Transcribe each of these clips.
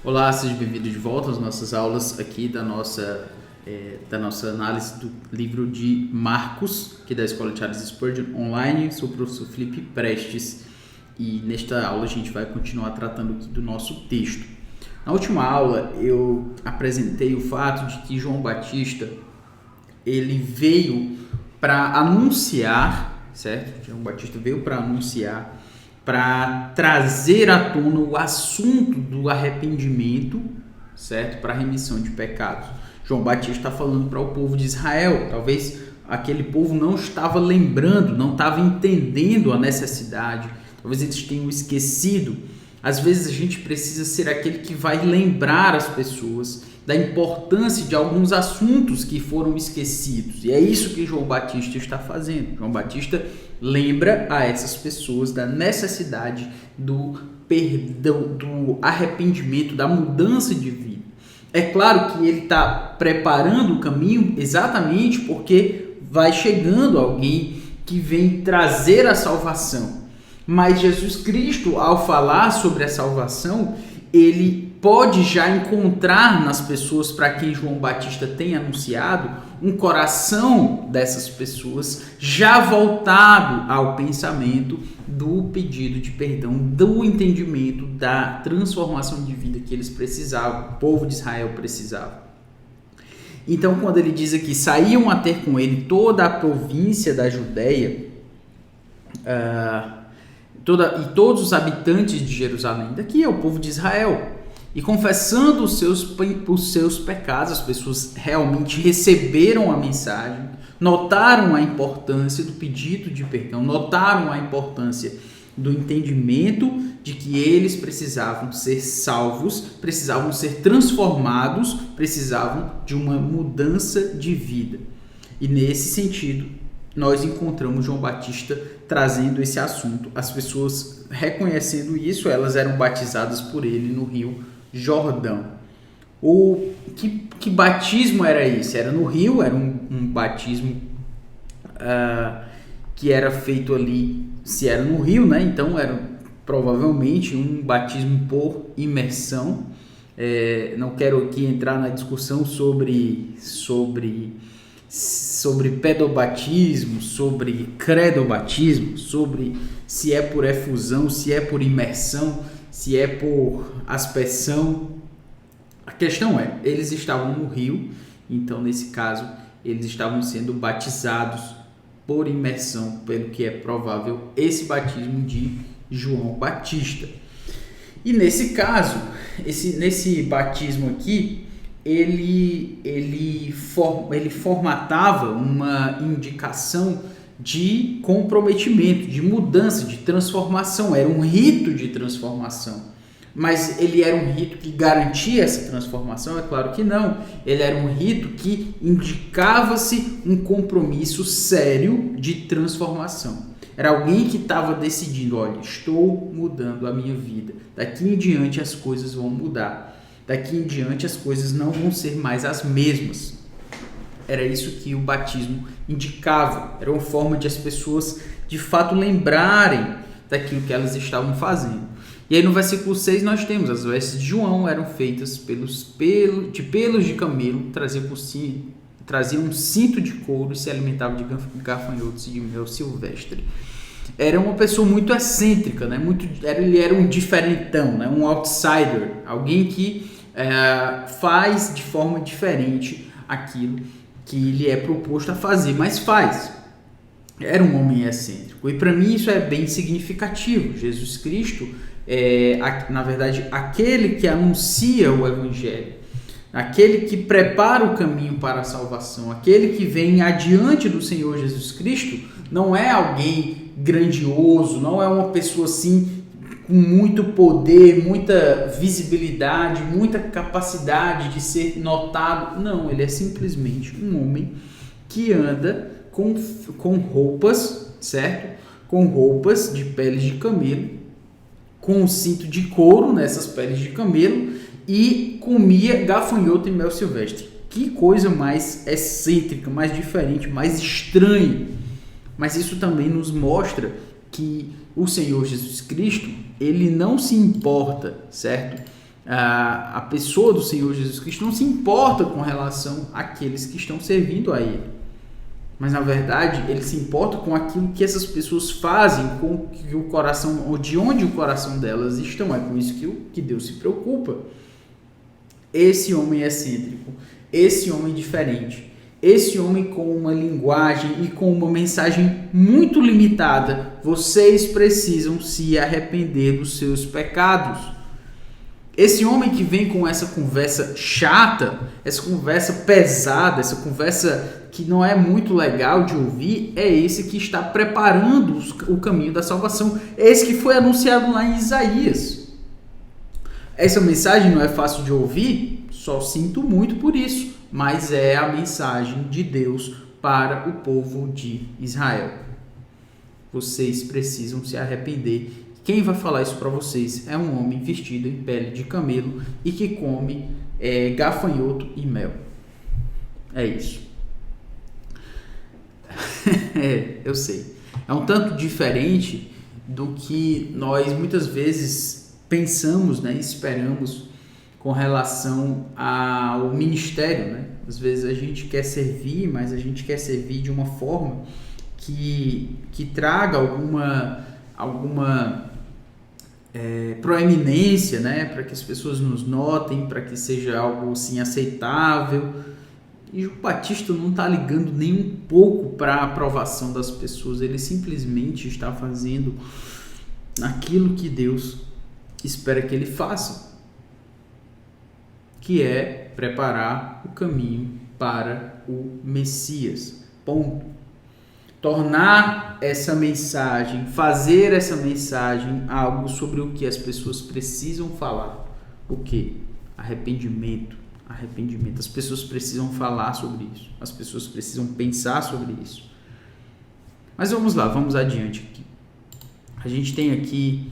Olá, seja bem-vindo de volta às nossas aulas aqui da nossa análise do livro de Marcos, aqui da Escola Charles Spurgeon Online. Sou o professor Felipe Prestes e nesta aula a gente vai continuar tratando aqui do nosso texto. Na última aula eu apresentei o fato de que João Batista ele veio para anunciar, certo? João Batista veio para anunciar, para trazer à tona o assunto do arrependimento, certo? Para a remissão de pecados. João Batista está falando para o povo de Israel. Talvez aquele povo não estava lembrando, não estava entendendo a necessidade. Talvez eles tenham esquecido. Às vezes a gente precisa ser aquele que vai lembrar as pessoas da importância de alguns assuntos que foram esquecidos. E é isso que João Batista está fazendo. João Batista lembra a essas pessoas da necessidade do perdão, do arrependimento, da mudança de vida. É claro que ele está preparando o caminho exatamente porque vai chegando alguém que vem trazer a salvação. Mas Jesus Cristo, ao falar sobre a salvação, ele pode já encontrar nas pessoas para quem João Batista tem anunciado um coração dessas pessoas já voltado ao pensamento do pedido de perdão, do entendimento da transformação de vida que eles precisavam, o povo de Israel precisava. Então, quando ele diz aqui, saíam a ter com ele toda a província da Judéia, e todos os habitantes de Jerusalém, daqui é o povo de Israel, e confessando os seus pecados, as pessoas realmente receberam a mensagem, notaram a importância do pedido de perdão, notaram a importância do entendimento de que eles precisavam ser salvos, precisavam ser transformados, precisavam de uma mudança de vida. E nesse sentido, nós encontramos João Batista trazendo esse assunto. As pessoas reconhecendo isso, elas eram batizadas por ele no Rio Jordão. Que batismo era esse? Era no rio, era um batismo que era feito ali, se era no rio, né? Então era provavelmente um batismo por imersão. Não quero aqui entrar na discussão sobre pedobatismo, sobre credobatismo, sobre se é por efusão, se é por imersão, se é por aspersão. A questão é, eles estavam no rio, então nesse caso eles estavam sendo batizados por imersão, pelo que é provável esse batismo de João Batista. E nesse caso, nesse batismo aqui, ele formatava uma indicação de comprometimento, de mudança, de transformação. Era um rito de transformação. Mas ele era um rito que garantia essa transformação? É claro que não. Ele era um rito que indicava-se um compromisso sério de transformação. Era alguém que estava decidindo, olha, estou mudando a minha vida. Daqui em diante as coisas vão mudar. Daqui em diante as coisas não vão ser mais as mesmas. Era isso que o batismo indicava. Era uma forma de as pessoas de fato lembrarem daquilo que elas estavam fazendo. E aí no versículo 6 nós temos, as vestes de João eram feitas de pelos de camelo, traziam um cinto de couro e se alimentavam de gafanhotos e de mel silvestre. Era uma pessoa muito excêntrica, né? Ele era um diferentão, né? Um outsider, alguém que faz de forma diferente aquilo que lhe é proposto a fazer, mas faz. Era um homem excêntrico, e para mim isso é bem significativo. Jesus Cristo é, na verdade, aquele que anuncia o Evangelho, aquele que prepara o caminho para a salvação, aquele que vem adiante do Senhor Jesus Cristo, não é alguém grandioso, não é uma pessoa assim com muito poder, muita visibilidade, muita capacidade de ser notado. Não, ele é simplesmente um homem que anda com roupas, certo? Com roupas de peles de camelo, com um cinto de couro nessas peles de camelo e comia gafanhoto e mel silvestre. Que coisa mais excêntrica, mais diferente, mais estranha. Mas isso também nos mostra que o Senhor Jesus Cristo, ele não se importa, certo? A pessoa do Senhor Jesus Cristo não se importa com relação àqueles que estão servindo a Ele. Mas, na verdade, Ele se importa com aquilo que essas pessoas fazem, com que o coração, ou de onde o coração delas estão. É com isso que Deus se preocupa. Esse homem excêntrico, esse homem diferente, esse homem com uma linguagem e com uma mensagem muito limitada, vocês precisam se arrepender dos seus pecados. Esse homem que vem com essa conversa chata, essa conversa pesada, essa conversa que não é muito legal de ouvir, é esse que está preparando o caminho da salvação. É esse que foi anunciado lá em Isaías. Essa mensagem não é fácil de ouvir? Só sinto muito por isso. Mas é a mensagem de Deus para o povo de Israel. Vocês precisam se arrepender. Quem vai falar isso para vocês é um homem vestido em pele de camelo e que come gafanhoto e mel. É isso. Eu sei. É um tanto diferente do que nós muitas vezes pensamos, né, esperamos com relação ao ministério, né? Às vezes a gente quer servir, mas a gente quer servir de uma forma que traga alguma proeminência, né? Para que as pessoas nos notem, para que seja algo assim aceitável. E João Batista não está ligando nem um pouco para a aprovação das pessoas, ele simplesmente está fazendo aquilo que Deus espera que ele faça, que é preparar o caminho para o Messias. Ponto. Tornar essa mensagem, fazer essa mensagem algo sobre o que as pessoas precisam falar. O que? Arrependimento. Arrependimento. As pessoas precisam falar sobre isso. As pessoas precisam pensar sobre isso. Mas vamos lá, vamos adiante aqui. A gente tem aqui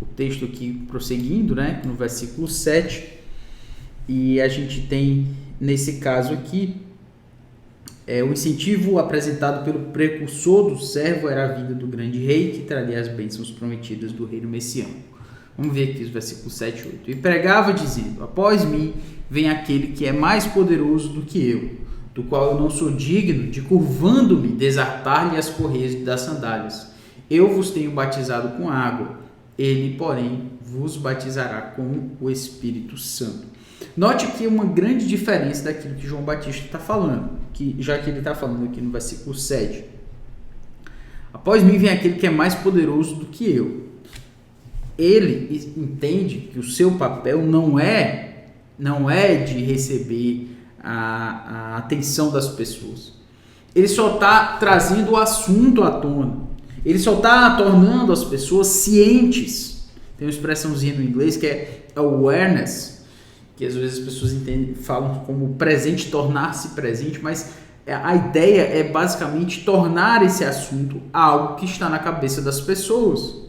o texto aqui prosseguindo, né, no versículo 7, e a gente tem, nesse caso aqui, o incentivo apresentado pelo precursor do servo era a vinda do grande rei, que traria as bênçãos prometidas do reino messiânico. Vamos ver aqui os versículos 7 e 8. E pregava dizendo: após mim vem aquele que é mais poderoso do que eu, do qual eu não sou digno de, curvando-me, desatar-lhe as correias das sandálias. Eu vos tenho batizado com água, ele, porém, vos batizará com o Espírito Santo. Note aqui uma grande diferença daquilo que João Batista está falando, já que ele está falando aqui no versículo 7. Após mim vem aquele que é mais poderoso do que eu. Ele entende que o seu papel não é de receber a atenção das pessoas. Ele só está trazendo o assunto à tona. Ele só está tornando as pessoas cientes. Tem uma expressãozinha no inglês que é awareness, que às vezes as pessoas falam como presente, tornar-se presente, mas a ideia é basicamente tornar esse assunto algo que está na cabeça das pessoas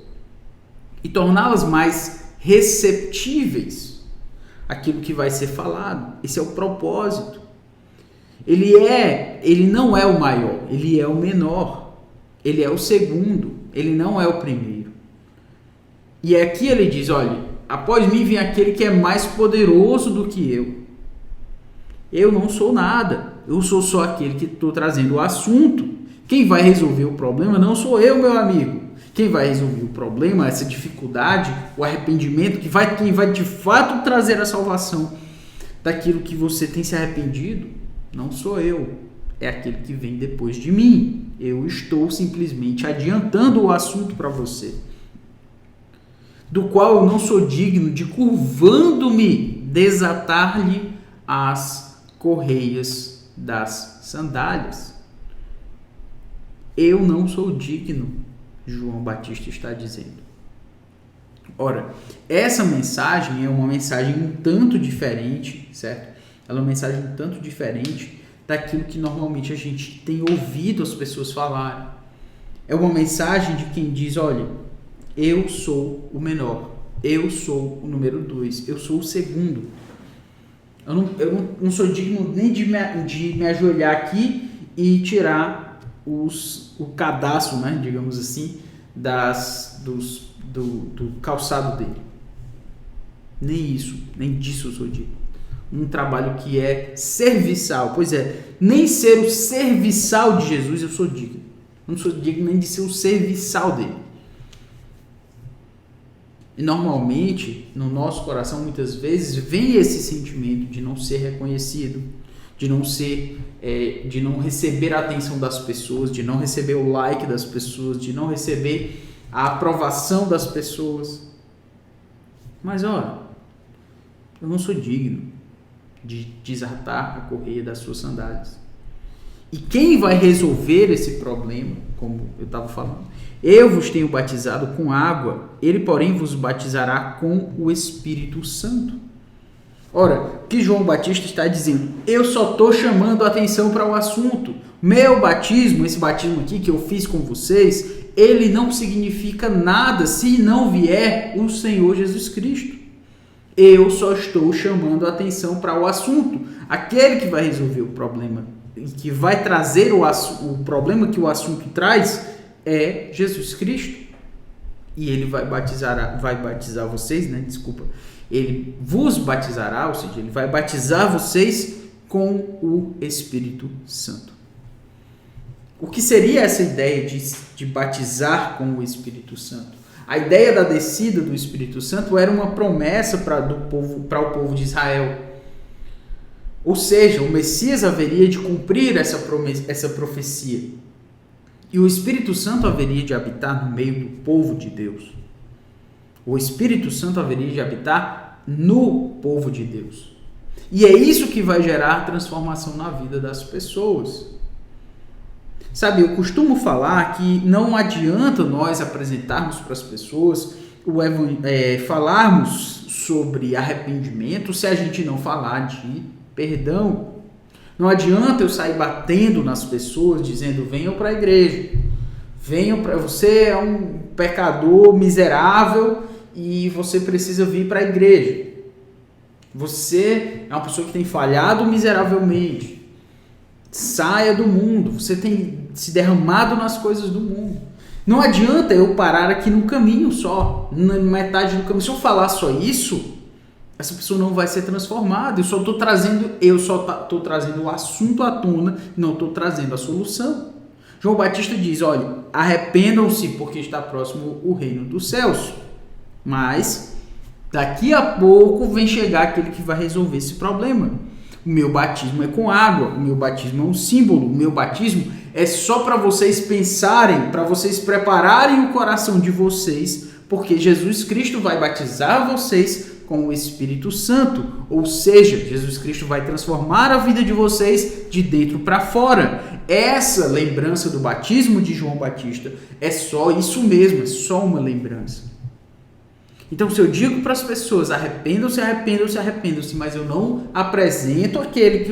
e torná-las mais receptíveis àquilo que vai ser falado. Esse é o propósito. Ele não é o maior, ele é o menor. Ele é o segundo, ele não é o primeiro. E aqui ele diz, olha, após mim vem aquele que é mais poderoso do que eu. Eu não sou nada, eu sou só aquele que estou trazendo o assunto. Quem vai resolver o problema não sou eu, meu amigo. Quem vai resolver o problema, essa dificuldade, o arrependimento, quem vai de fato trazer a salvação daquilo que você tem se arrependido, não sou eu. É aquele que vem depois de mim. Eu estou simplesmente adiantando o assunto para você, do qual eu não sou digno de, curvando-me, desatar-lhe as correias das sandálias. Eu não sou digno, João Batista está dizendo. Ora, essa mensagem é uma mensagem um tanto diferente, certo? Ela é uma mensagem um tanto diferente daquilo que normalmente a gente tem ouvido as pessoas falarem. É uma mensagem de quem diz, olha, eu sou o menor, eu sou o número 2, eu sou o segundo. Eu não sou digno nem de me ajoelhar aqui e tirar o cadastro, né, digamos assim, do calçado dele. Nem isso, nem disso eu sou digno. Um trabalho que é serviçal. Pois é, nem ser o serviçal de Jesus eu sou digno. Não sou digno nem de ser o serviçal dele. E normalmente, no nosso coração, muitas vezes, vem esse sentimento de não ser reconhecido, de não receber a atenção das pessoas, de não receber o like das pessoas, de não receber a aprovação das pessoas. Mas olha, eu não sou digno de desatar a correia das suas sandálias. E quem vai resolver esse problema, como eu estava falando? Eu vos tenho batizado com água, ele, porém, vos batizará com o Espírito Santo. Ora, o que João Batista está dizendo? Eu só estou chamando a atenção para o assunto. Meu batismo, esse batismo aqui que eu fiz com vocês, ele não significa nada se não vier o Senhor Jesus Cristo. Eu só estou chamando a atenção para o assunto. Aquele que vai resolver o problema e que vai trazer o problema que o assunto traz é Jesus Cristo. E ele vai batizar vocês, ele vos batizará, ou seja, ele vai batizar vocês com o Espírito Santo. O que seria essa ideia de batizar com o Espírito Santo? A ideia da descida do Espírito Santo era uma promessa para o povo de Israel. Ou seja, o Messias haveria de cumprir essa profecia. E o Espírito Santo haveria de habitar no meio do povo de Deus. O Espírito Santo haveria de habitar no povo de Deus. E é isso que vai gerar transformação na vida das pessoas. Sabe, eu costumo falar que não adianta nós apresentarmos para as pessoas, falarmos sobre arrependimento se a gente não falar de perdão. Não adianta eu sair batendo nas pessoas, dizendo, venham para a igreja, você é um pecador miserável e você precisa vir para a igreja. Você é uma pessoa que tem falhado miseravelmente. Saia do mundo, você tem se derramado nas coisas do mundo. Não adianta eu parar aqui no caminho só, na metade do caminho. Se eu falar só isso, essa pessoa não vai ser transformada. Eu só estou trazendo o assunto à tona, não estou trazendo a solução. João Batista diz, olha, arrependam-se porque está próximo o reino dos céus. Mas daqui a pouco vem chegar aquele que vai resolver esse problema. O meu batismo é com água, o meu batismo é um símbolo, o meu batismo é só para vocês pensarem, para vocês prepararem o coração de vocês, porque Jesus Cristo vai batizar vocês com o Espírito Santo, ou seja, Jesus Cristo vai transformar a vida de vocês de dentro para fora. Essa lembrança do batismo de João Batista é só isso mesmo, é só uma lembrança. Então, se eu digo para as pessoas, arrependam-se, mas eu não apresento aquele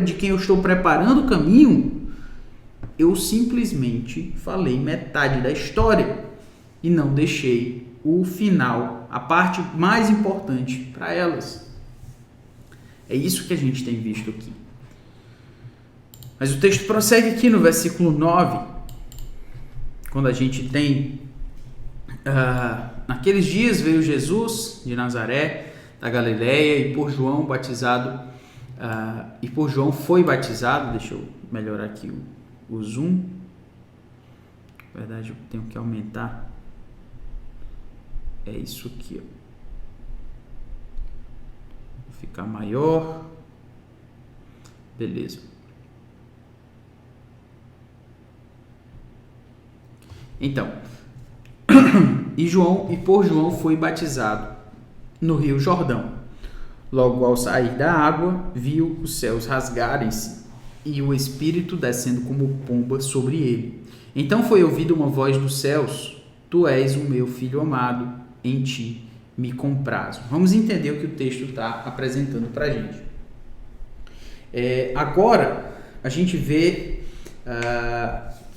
de quem eu estou preparando o caminho, eu simplesmente falei metade da história e não deixei o final, a parte mais importante para elas. É isso que a gente tem visto aqui. Mas o texto prossegue aqui no versículo 9, quando a gente tem... naqueles dias veio Jesus de Nazaré, da Galileia, e por João foi batizado. Deixa eu melhorar aqui o zoom. Na verdade, eu tenho que aumentar. É isso aqui, ó. Vou ficar maior. Beleza. Então, e por João foi batizado no Rio Jordão. Logo ao sair da água, viu os céus rasgarem-se e o Espírito descendo como pomba sobre ele. Então foi ouvida uma voz dos céus: Tu és o meu filho amado, em ti me comprazo. Vamos entender o que o texto está apresentando para a gente. Agora, a gente vê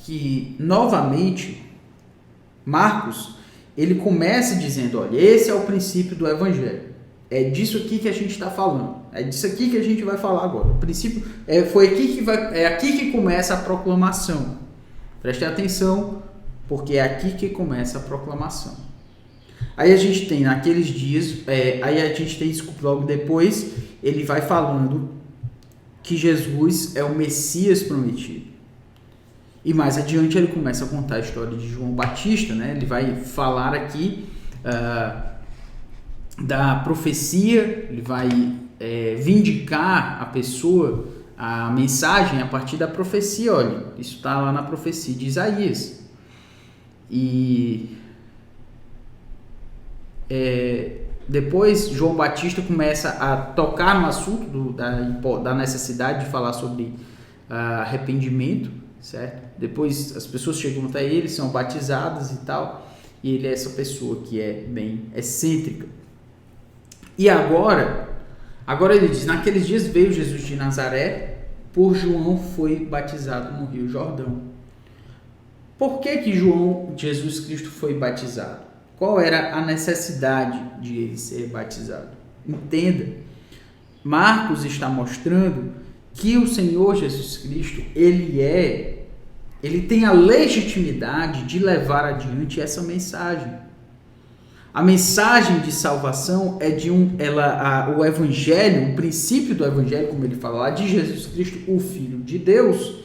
que, novamente, Marcos, ele começa dizendo, olha, esse é o princípio do Evangelho. É disso aqui que a gente está falando. É disso aqui que a gente vai falar agora. O princípio é aqui que começa a proclamação. Preste atenção, porque é aqui que começa a proclamação. Aí a gente tem naqueles dias, desculpa, logo depois, ele vai falando que Jesus é o Messias prometido. E mais adiante ele começa a contar a história de João Batista, né? Ele vai falar aqui da profecia, ele vai vindicar a pessoa, a mensagem a partir da profecia. Olha, isso está lá na profecia de Isaías. E depois João Batista começa a tocar no assunto da necessidade de falar sobre arrependimento, certo? Depois as pessoas chegam até ele, são batizadas e tal, e ele é essa pessoa que é bem excêntrica. E agora ele diz: naqueles dias veio Jesus de Nazaré, por João foi batizado no Rio Jordão. Por que Jesus Cristo foi batizado? Qual era a necessidade de ele ser batizado? Entenda, Marcos está mostrando que o Senhor Jesus Cristo, ele tem a legitimidade de levar adiante essa mensagem. A mensagem de salvação o evangelho, o princípio do evangelho, como ele fala lá, de Jesus Cristo, o Filho de Deus,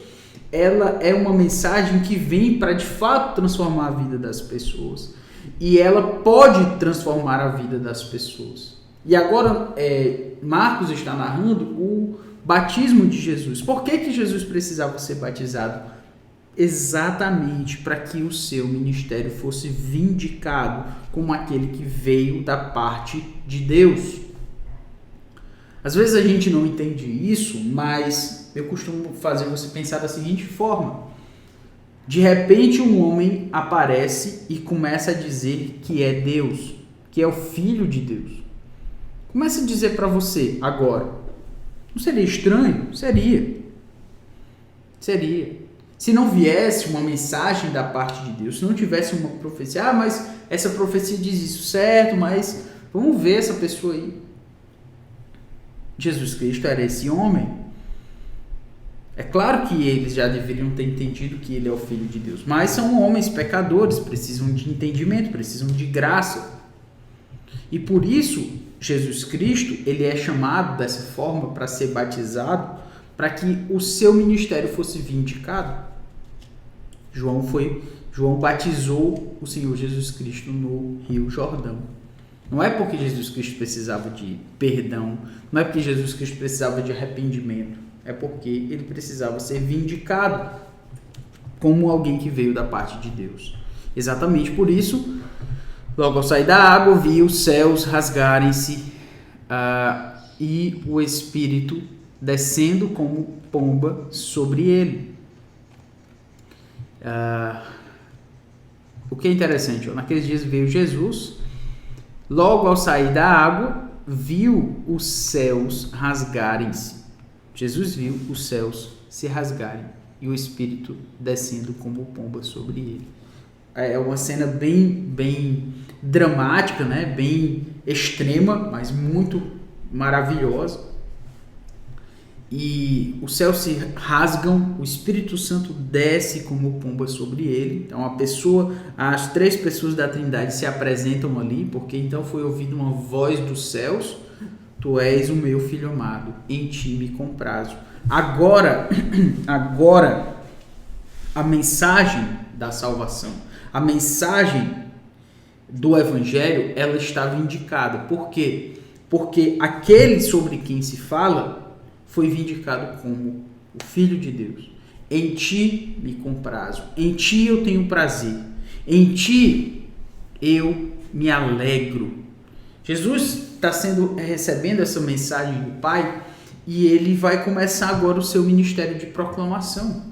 ela é uma mensagem que vem para de fato transformar a vida das pessoas. E ela pode transformar a vida das pessoas. E agora Marcos está narrando o batismo de Jesus. Por que Jesus precisava ser batizado? Exatamente para que o seu ministério fosse vindicado como aquele que veio da parte de Deus. Às vezes a gente não entende isso, mas eu costumo fazer você pensar da seguinte forma: de repente um homem aparece e começa a dizer que é Deus, que é o Filho de Deus. Começa a dizer para você agora. Não seria estranho? Seria. Se não viesse uma mensagem da parte de Deus, se não tivesse uma profecia, mas essa profecia diz isso, certo, mas vamos ver essa pessoa aí. Jesus Cristo era esse homem. É claro que eles já deveriam ter entendido que ele é o Filho de Deus, mas são homens pecadores, precisam de entendimento, precisam de graça. E por isso, Jesus Cristo, ele é chamado dessa forma para ser batizado, para que o seu ministério fosse vindicado. João batizou o Senhor Jesus Cristo no Rio Jordão. Não é porque Jesus Cristo precisava de perdão, não é porque Jesus Cristo precisava de arrependimento, é porque ele precisava ser vindicado como alguém que veio da parte de Deus. Exatamente por isso, logo ao sair da água, vi os céus rasgarem-se e o Espírito descendo como pomba sobre ele. O que é interessante, naqueles dias veio Jesus, logo ao sair da água, viu os céus rasgarem-se. Jesus viu os céus se rasgarem e o Espírito descendo como pomba sobre ele. É uma cena bem dramática, né? Bem extrema, mas muito maravilhosa. E os céus se rasgam, o Espírito Santo desce como pomba sobre ele. Então as três pessoas da Trindade se apresentam ali, porque então foi ouvida uma voz dos céus: tu és o meu filho amado, em ti me comprazo. Agora a mensagem da salvação, a mensagem do Evangelho, ela está vindicada. Por quê? Porque aquele sobre quem se fala foi vindicado como o Filho de Deus. Em ti me comprazo, em ti eu tenho prazer, em ti eu me alegro. Jesus está recebendo essa mensagem do Pai e ele vai começar agora o seu ministério de proclamação.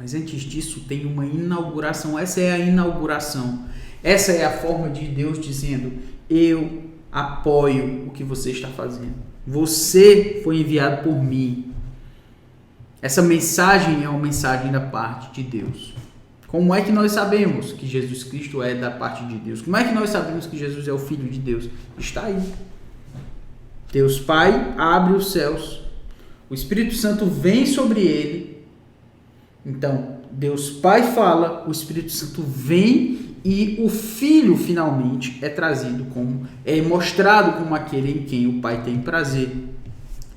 Mas antes disso tem uma inauguração. Essa é a inauguração. Essa é a forma de Deus dizendo: eu apoio o que você está fazendo. Você foi enviado por mim. Essa mensagem é uma mensagem da parte de Deus. Como é que nós sabemos que Jesus Cristo é da parte de Deus? Como é que nós sabemos que Jesus é o Filho de Deus? Está aí. Deus Pai abre os céus. O Espírito Santo vem sobre ele. Então, Deus Pai fala, o Espírito Santo vem e o Filho finalmente é mostrado como aquele em quem o Pai tem prazer.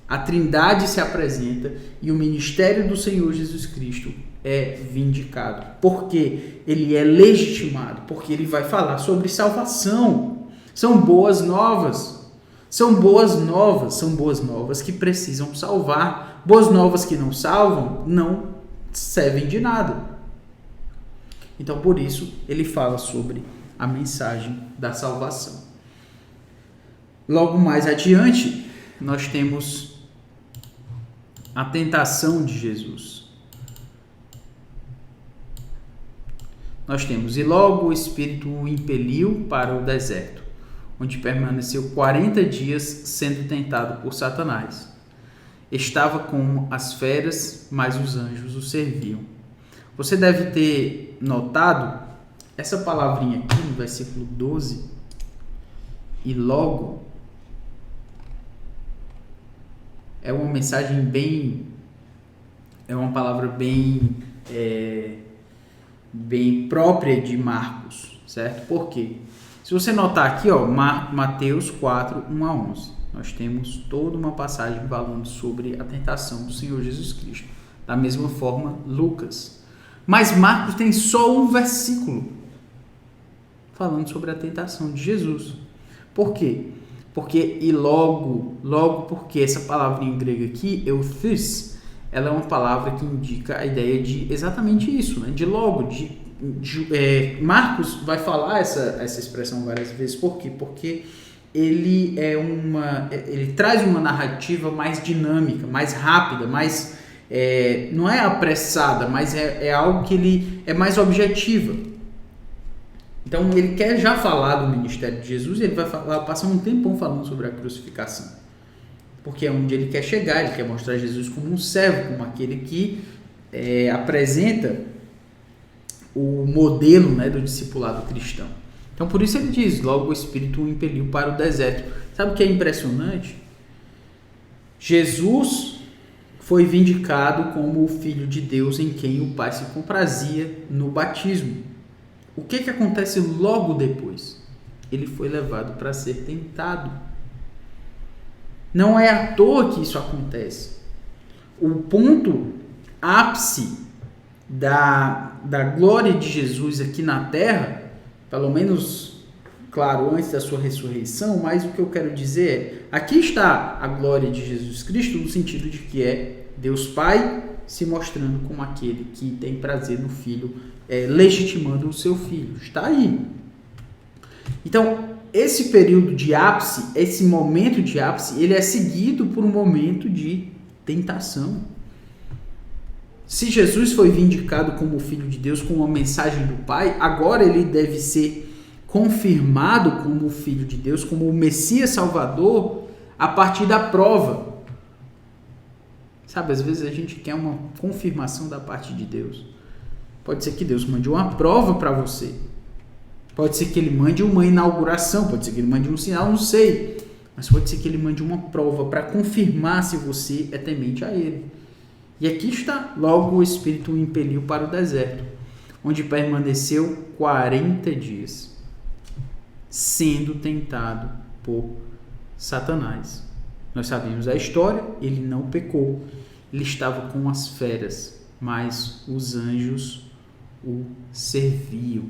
A Trindade se apresenta e o ministério do Senhor Jesus Cristo é vindicado. Porque ele é legitimado, porque ele vai falar sobre salvação. São boas novas. São boas novas que precisam salvar. Boas novas que não salvam não servem de nada. Então, por isso, ele fala sobre a mensagem da salvação. Logo mais adiante, nós temos a tentação de Jesus. Nós temos, e logo o Espírito o impeliu para o deserto, onde permaneceu 40 dias sendo tentado por Satanás. Estava com as feras, mas os anjos o serviam. Você deve ter notado essa palavrinha aqui no versículo 12, e logo, é uma mensagem bem, é uma palavra bem própria de Marcos, certo? Por quê? Se você notar aqui, ó, Mateus 4, 1 a 11, nós temos toda uma passagem falando sobre a tentação do Senhor Jesus Cristo. Da mesma forma, Lucas. Mas Marcos tem só um versículo falando sobre a tentação de Jesus. Por quê? Porque, e logo porque essa palavrinha grega aqui, euthys, ela é uma palavra que indica a ideia de exatamente isso, né? De logo, Marcos vai falar essa expressão várias vezes. Por quê? Porque ele traz uma narrativa mais dinâmica, mais rápida, mais não é apressada, mas é algo que ele é mais objetiva. Então ele quer já falar do ministério de Jesus e ele vai passar um tempão falando sobre a crucificação, porque é onde ele quer chegar. Ele quer mostrar Jesus como um servo, como aquele que apresenta o modelo, né, do discipulado cristão. Então por isso ele diz, logo o Espírito o impeliu para o deserto. Sabe o que é impressionante? Jesus foi vindicado como o Filho de Deus em quem o Pai se comprazia no batismo. O que acontece logo depois? Ele foi levado para ser tentado. Não é à toa que isso acontece. O ponto ápice da glória de Jesus aqui na terra, pelo menos, claro, antes da sua ressurreição, mas o que eu quero dizer é, aqui está a glória de Jesus Cristo, no sentido de que é Deus Pai se mostrando como aquele que tem prazer no Filho, legitimando o seu Filho. Está aí. Então, esse período de ápice, esse momento de ápice, ele é seguido por um momento de tentação. Se Jesus foi vindicado como o Filho de Deus, com uma mensagem do Pai, agora ele deve ser confirmado como o Filho de Deus, como o Messias Salvador, a partir da prova. Sabe, às vezes a gente quer uma confirmação da parte de Deus. Pode ser que Deus mande uma prova para você. Pode ser que ele mande uma inauguração, pode ser que ele mande um sinal, não sei. Mas pode ser que ele mande uma prova para confirmar se você é temente a ele. E aqui está, logo o Espírito o impeliu para o deserto, onde permaneceu 40 dias, sendo tentado por Satanás. Nós sabemos a história, ele não pecou, ele estava com as feras, mas os anjos o serviam.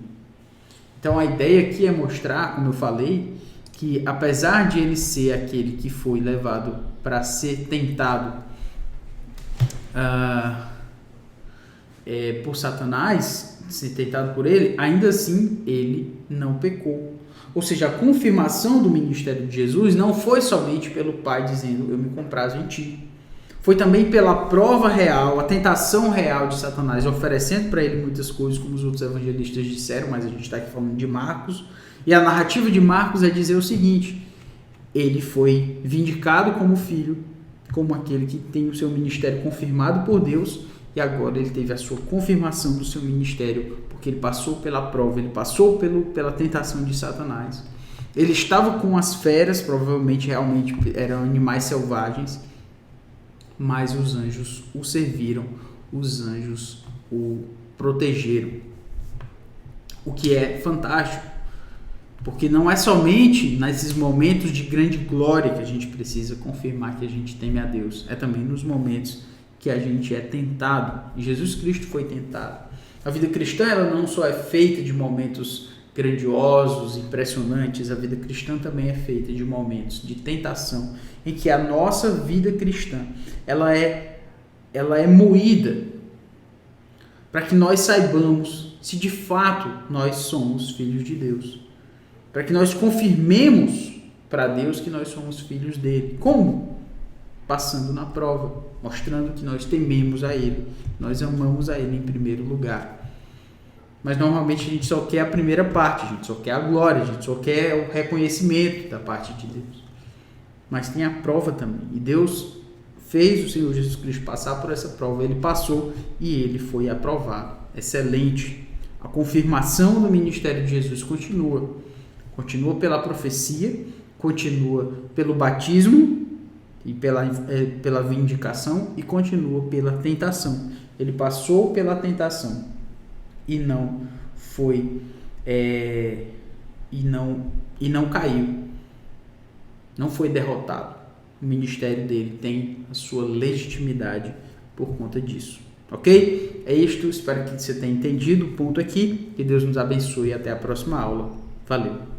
Então a ideia aqui é mostrar, como eu falei, que apesar de ele ser aquele que foi levado para ser tentado por Satanás, ser tentado por ele, ainda assim ele não pecou. Ou seja, a confirmação do ministério de Jesus não foi somente pelo Pai dizendo, eu me comprazo em ti. Foi também pela prova real, a tentação real de Satanás, oferecendo para ele muitas coisas, como os outros evangelistas disseram, mas a gente está aqui falando de Marcos. E a narrativa de Marcos é dizer o seguinte: ele foi vindicado como filho, como aquele que tem o seu ministério confirmado por Deus, e agora ele teve a sua confirmação do seu ministério, porque ele passou pela prova, ele passou pela tentação de Satanás. Ele estava com as feras, provavelmente realmente eram animais selvagens, mas os anjos o serviram, os anjos o protegeram. o que é fantástico, porque não é somente nesses momentos de grande glória que a gente precisa confirmar que a gente teme a Deus, é também nos momentos que a gente é tentado. E Jesus Cristo foi tentado. A vida cristã, ela não só é feita de momentos grandiosos, impressionantes, a vida cristã também é feita de momentos de tentação, em que a nossa vida cristã, ela é moída para que nós saibamos se de fato nós somos filhos de Deus, para que nós confirmemos para Deus que nós somos filhos dele. Como? Passando na prova, mostrando que nós tememos a ele, nós amamos a ele em primeiro lugar. Mas normalmente a gente só quer a primeira parte, a gente só quer a glória, a gente só quer o reconhecimento da parte de Deus. Mas tem a prova também, e Deus fez o Senhor Jesus Cristo passar por essa prova, ele passou e ele foi aprovado. Excelente. A confirmação do ministério de Jesus continua pela profecia, continua pelo batismo e pela vindicação, e continua pela tentação. Ele passou pela tentação e não foi e não caiu, não foi derrotado. O ministério dele tem a sua legitimidade por conta disso. Ok? É isto, espero que você tenha entendido o ponto aqui. Que Deus nos abençoe e até a próxima aula. Valeu!